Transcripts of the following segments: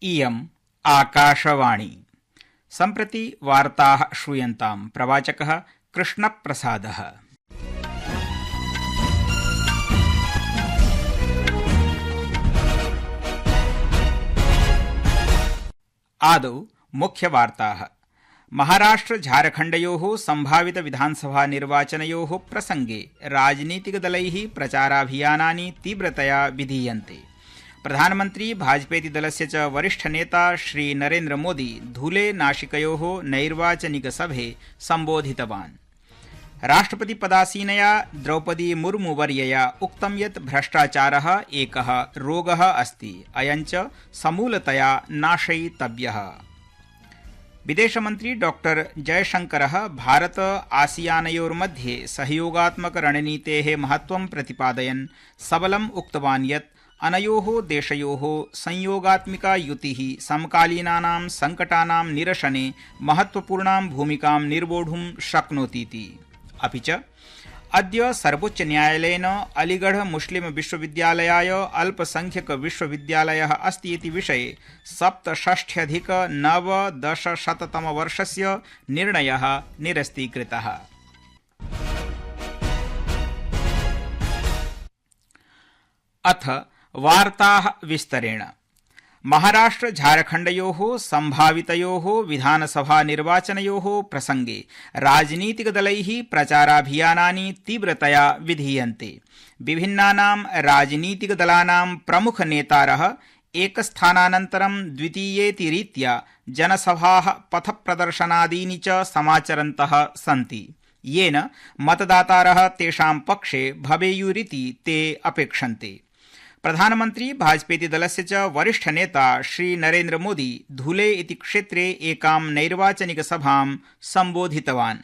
इयम् आकाशवाणी। सम्प्रति वार्ताः श्रूयन्ताम्। प्रवाचकः कृष्णप्रसादः। आदौ मुख्यवार्ताः। महाराष्ट्र झारखण्डयोः सम्भावित विधानसभा निर्वाचनयोः प्रसंगे राजनीतिकदलैः प्रचाराभियानानि तीव्रतया विधीयन्ते। प्रधानमन्त्री भाजपेति दलस्य च वरिष्ठनेता श्री नरेन्द्र मोदी धूले नाशिकयोः नैर्वाचनिकसभे सम्बोधितवान्। राष्ट्रपतिपदासीनया द्रौपदी मुर्मुवर्यया उक्तं यत् भ्रष्टाचारः एकः रोगः अस्ति, अयञ्च समूलतया नाशयितव्यः। विदेशमन्त्री डॉक्टर जयशंकरः भारत आसियानयोर्मध्ये सहयोगात्मकरणनीतेः महत्त्वं प्रतिपादयन् सबलम् उक्तवान् यत् अनयोः देशयोः संयोगात्मिका युतिः समकालीनानां संकटानां निरसने महत्त्वपूर्णां भूमिकां निर्वोढुं शक्नोतीति। अपि च अद्य सर्वोच्चन्यायालयेन अलीगढ़ मुस्लिम विश्वविद्यालयाय अल्पसंख्यक विश्वविद्यालयः अस्ति इति विषये 67/9/10 निर्णयः निरस्तीकृतः। अथ वार्ताः विस्तरेण। महाराष्ट्र झारखण्डयोः सम्भावितयोः विधानसभा निर्वाचनयोः प्रसंगे राजनीतिकदलैः प्रचाराभियानानि तीव्रतया विधीयन्ते। विभिन्नानां राजनीतिकदलानां प्रमुखनेतारः एकस्थानानन्तरं द्वितीयेति रीत्या जनसभाः पथप्रदर्शनादीनि च समाचरन्तः सन्ति, येन मतदातारः तेषां पक्षे भवेयुरिति ते अपेक्षन्ते। प्रधानमन्त्री भाजपेति दलस्य च वरिष्ठनेता श्री नरेन्द्र मोदी धूले इति क्षेत्रे एकां नैर्वाचनिकसभां सम्बोधितवान्।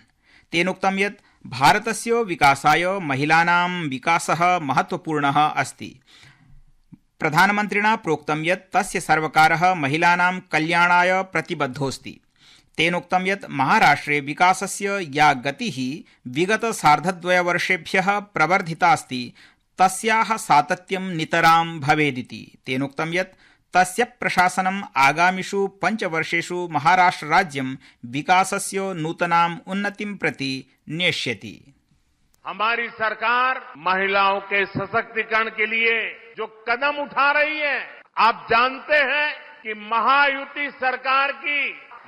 तेनोक्तं यत् भारतस्य विकासाय महिलानां विकासः महत्त्वपूर्णः अस्ति। प्रधानमन्त्रिणा प्रोक्तं यत् तस्य सर्वकारः महिलानां कल्याणाय प्रतिबद्धोऽस्ति। तेनोक्तं यत् महाराष्ट्रे विकासस्य या गतिः विगत सार्धद्वयवर्षेभ्यः प्रवर्धितास्ति तस्याः सातत्यं नितरां भवेदिति। तेनोक्तं यत् तस्य प्रशासनम् आगामिषु 5 वर्षेषु महाराष्ट्रराज्यं विकासस्य नूतनाम् उन्नतिं प्रति नेष्यति। हमारी सरकार महिलाओं के सशक्तिकरण के लिए जो कदम उठा रही है, आप जानते हैं कि महायुति सरकार की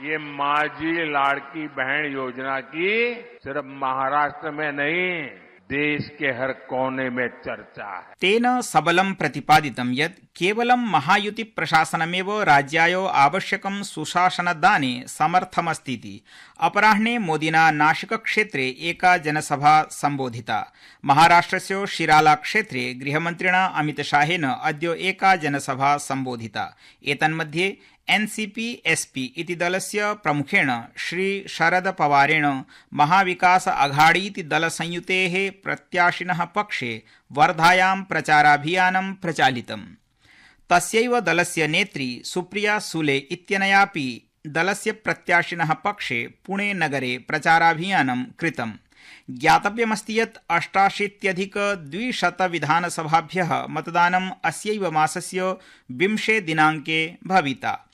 ये माझी लाड़की बहन योजना की सिर्फ महाराष्ट्र में नहीं, देश के हर कोने में चर्चा है। तेन सबलं प्रतिपादितं यत् केवलं महायुति प्रशासनमेव राज्याय आवश्यकं सुशासनदाने समर्थमस्तीति। अपराह्ने मोदिना नाशिक क्षेत्रे एका जनसभा सम्बोधिता। महाराष्ट्रस्य शिराला क्षेत्रे गृहमन्त्रिणा अमितशाहेन अद्य एका जनसभा सम्बोधिता। एतन्मध्ये एनसीपी एसपी इति दलस्य प्रमुखेण श्री शरद पवारेण महाविकास अघाड़ीति दलसंयुतेः प्रत्याशिनः पक्षे वर्धायां प्रचाराभियानं प्रचालितम्। तस्यैव दलस्य नेत्री सुप्रिया सुले इत्यनयापि दलस्य प्रत्याशिनः पक्षे पुणे नगरे प्रचाराभियानं कृतम्। ज्ञातव्यमस्ति यत् 88,200 विधानसभाभ्यः मतदानम् अस्यैव मासस्य 20 दिनाङ्के भविता।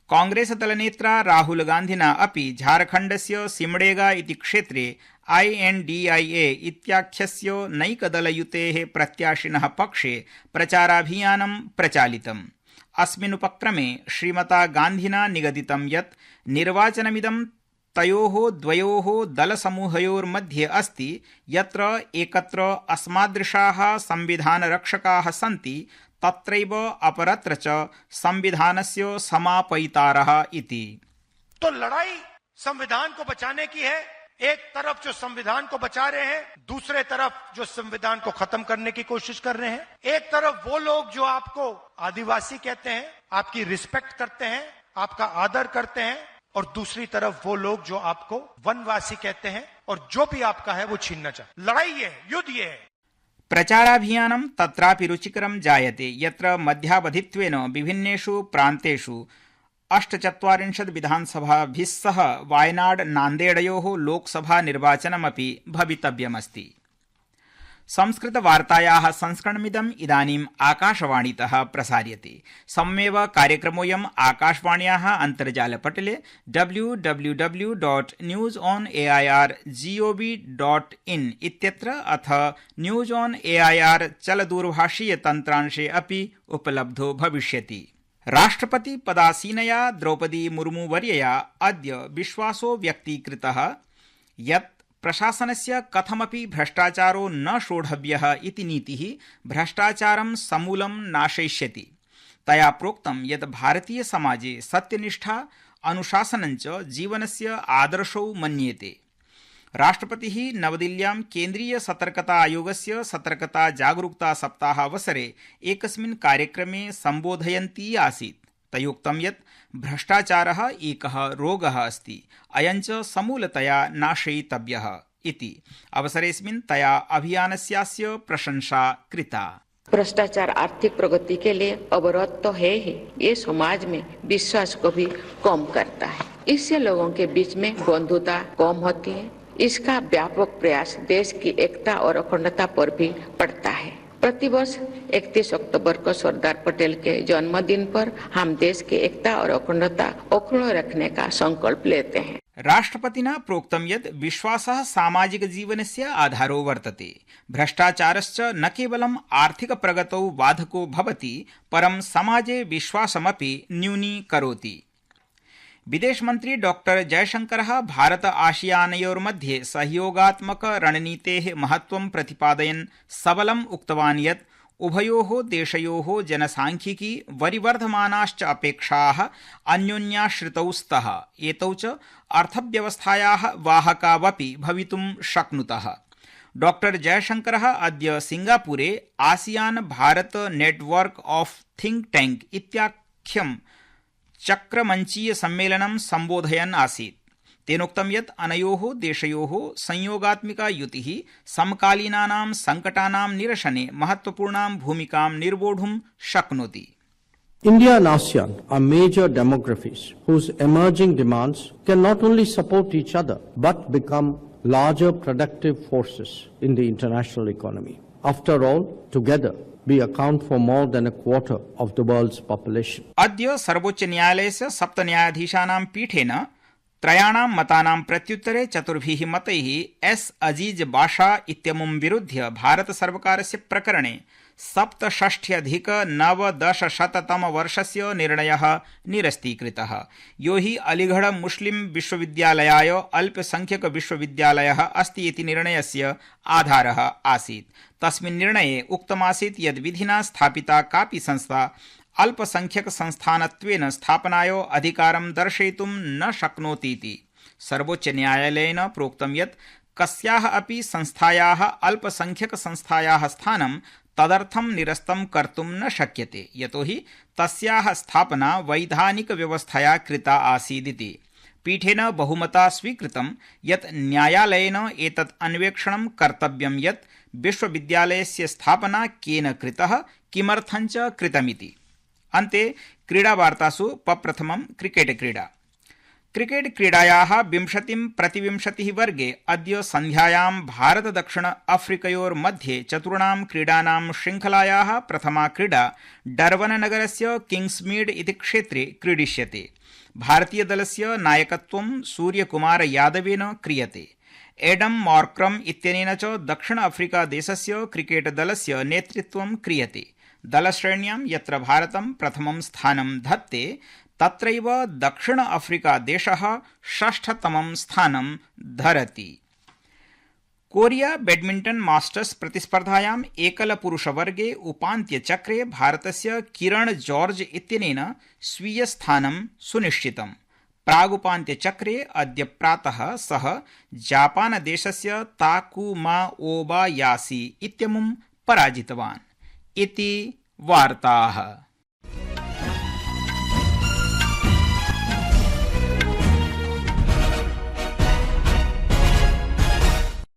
कांग्रेसदलनेत्रा राहुल गान्धिना अपि झारखण्डस्य सिमडेगा इति क्षेत्रे INDIA इत्याख्यस्य नैकदलयुतेः प्रत्याशिनः पक्षे प्रचाराभियानं प्रचालितम्। अस्मिन् उपक्रमे श्रीमता गान्धिना निगदितं यत् निर्वाचनमिदं तयोः द्वयोः दलसमूहयोर्मध्ये अस्ति, यत्र एकत्र अस्मादृशाः संविधानरक्षकाः सन्ति, तत्रैव अपरत्र च संविधानस्य समापयितारः इति। तो लड़ाई संविधान को बचाने की है। एक तरफ जो संविधान को बचा रहे हैं, दूसरे तरफ जो संविधान को खत्म करने की कोशिश कर रहे हैं। एक तरफ वो लोग जो आपको आदिवासी कहते हैं, आपकी रिस्पेक्ट करते हैं, आपका आदर करते हैं, और दूसरी तरफ वो लोग जो आपको वनवासी कहते हैं और जो भी आपका है वो छीनना चाहते। लड़ाई ये है, युद्ध ये है। प्रचाराभियानं तत्रापि रुचिकरं जायते, यत्र मध्यावधित्वेन विभिन्नेषु प्रान्तेषु 48 विधानसभाभिः सह वायनाड नान्देडयोः लोकसभा निर्वाचनमपि भवितव्यमस्ति। संस्कृतवार्तायाः संस्करणमिदम् इदानीम् आकाशवाणीतः प्रसार्यते। सममेव कार्यक्रमोऽयम् आकाशवाण्याः अन्तर्जालपटले www.newsonair.gov.in इत्यत्र अथ न्यूज ऑन एआईआर चलदूरभाषीय तन्त्रांशे अपि उपलब्धो भविष्यति। राष्ट्रपति पदासीनया द्रौपदी मुर्मू वर्यया अद्य विश्वासो व्यक्तीकृतः यत् प्रशासनस्य कथमपि भ्रष्टाचारो न शोढव्यः इति नीतिः भ्रष्टाचारं समूलं नाशयिष्यति। तया प्रोक्तं यत् भारतीय समाजे सत्यनिष्ठा अनुशासनञ्च जीवनस्य आदर्शौ मन्येते। राष्ट्रपतिः नवदिल्ल्यां केन्द्रीय सतर्कता आयोगस्य सतर्कता जागरूकता सप्ताहावसरे एकस्मिन् कार्यक्रमे सम्बोधयन्ती आसीत्। तयोक्तं यत् भ्रष्टाचारः एकः रोगः अस्ति, अयञ्च समूलतया नाशयितव्यः इति। अवसरेऽस्मिन् तया अभियानस्यास्य प्रशंसा कृता। भ्रष्टाचार आर्थिक प्रगति के लिए अवरोध तो है ही, ये समाज में विश्वास को भी कम करता है। इससे लोगों के बीच में बंधुता कम होती है। इसका व्यापक प्रयास देश की एकता और अखंडता पर भी पड़ता है। प्रतिवर्ष 31 अक्टूबर को सरदार पटेल के जन्मदिन पर हम देश की एकता और अखंडता अक्षुण्ण रखने का संकल्प लेते हैं। राष्ट्रपतिना प्रोक्तं यत् विश्वासः सामाजिकजीवनस्य आधारो वर्तते। भ्रष्टाचारश्च न केवलम् आर्थिकप्रगतौ बाधको भवति, परं समाजे विश्वासमपि न्यूनीकरोति। विदेशमन्त्री डॉक्टर जयशंकरः भारत आसियानयोर्मध्ये सहयोगात्मक रणनीतेः महत्त्वं प्रतिपादयन् सबलम् उक्तवान् यत् उभयोः देशयोः जनसांख्यिकी वरिवर्धमानाश्च अपेक्षाः अन्योन्याश्रितौ स्तः। एतौ च अर्थव्यवस्थायाः वाहकावपि भवितुं शक्नुतः। डॉक्टर जयशंकरः अद्य सिंगापुरे ASEAN Bharat network of think tank इत्याख्यं चक्रमंचीय सम्मेलनं सम्बोधयन् आसीत्। तेनोक्तं यत् अनयोः देशयोः संयोगात्मिका युतिः समकालीनानां संकटानां निरसने महत्वपूर्णां भूमिकां निर्वोढुं शक्नोति। India and ASEAN are major demographies whose emerging demands can not only support each other but become larger productive forces in the international economy. After all, together we account for more than a quarter of the world's population. अद्य सर्वोच्च न्यायालयस्य 7 न्यायाधीशानां पीठेन त्रयाणां मतानां प्रत्युत्तरे 4 मतैः S अजीज बाशा इत्यमुं विरुध्य भारत सर्वकारस्य प्रकरणे 67,990-तमवर्षस्य निर्णयः निरस्तीकृतः। यो हि अलीगढ़ मुस्लिम विश्वविद्यालयाय अल्पसंख्यक विश्वविद्यालयः अस्ति इति निर्णयस्य आधारः आसीत्। तस्मिन् निर्णये उक्तमासीत् यद् विधिना स्थापिता कापि संस्था अल्पसंख्यक संस्थानत्वेन स्थापनाय अधिकारं दर्शयितुं न शक्नोतीति। सर्वोच्च न्यायालयेन प्रोक्तं यत् कस्याः अपि संस्थायाः अल्पसंख्यक संस्थायाः स्थानं तदर्थं निरस्तं कर्तुं न शक्यते, यतोहि तस्याः स्थापना वैधानिक व्यवस्थया कृता आसीदिति। पीठेन बहुमता स्वीकृतं यत् न्यायालयेन एतत् अन्वेषणं कर्तव्यं यत् विश्वविद्यालयस्य स्थापना केन कृतः, किमर्थञ्च कृतमिति। अन्ते क्रीडावार्तासु प्रप्रथमं क्रिकेट क्रीडा। क्रिकेट क्रीडायाः 20-20 वर्गे अद्य सन्ध्यायां भारत दक्षिण अफ्रीकयोर्मध्ये चतुर्णां क्रीडानां श्रृङ्खलायाः प्रथमा क्रीडा डर्बन नगरस्य किंग्समीड इति क्षेत्रे क्रीडिष्यते। भारतीयदलस्य नायकत्वं सूर्यकुमार यादवेन क्रियते। एडम मॉर्क्रम इत्यनेन च दक्षिण अफ्रीका देशस्य क्रिकेट दलस्य नेतृत्वं क्रियते। दलश्रेण्यां यत्र भारतं प्रथमं स्थानं धत्ते, तत्रैव दक्षिण अफ्रीका देशः 6ठतमं स्थानं धरति। कोरिया बैडमिंटन मास्टर्स प्रतिस्पर्धायाम् एकलपुरुषवर्गे उपान्त्यचक्रे भारतस्य किरण जॉर्ज इत्यनेन स्वीयस्थानं सुनिश्चितम्। प्रागुपान्त्यचक्रे अद्य प्रातः सः जापानदेशस्य ताकुमा ओबायासी इत्यमुं पराजितवान्। इति वार्ताः।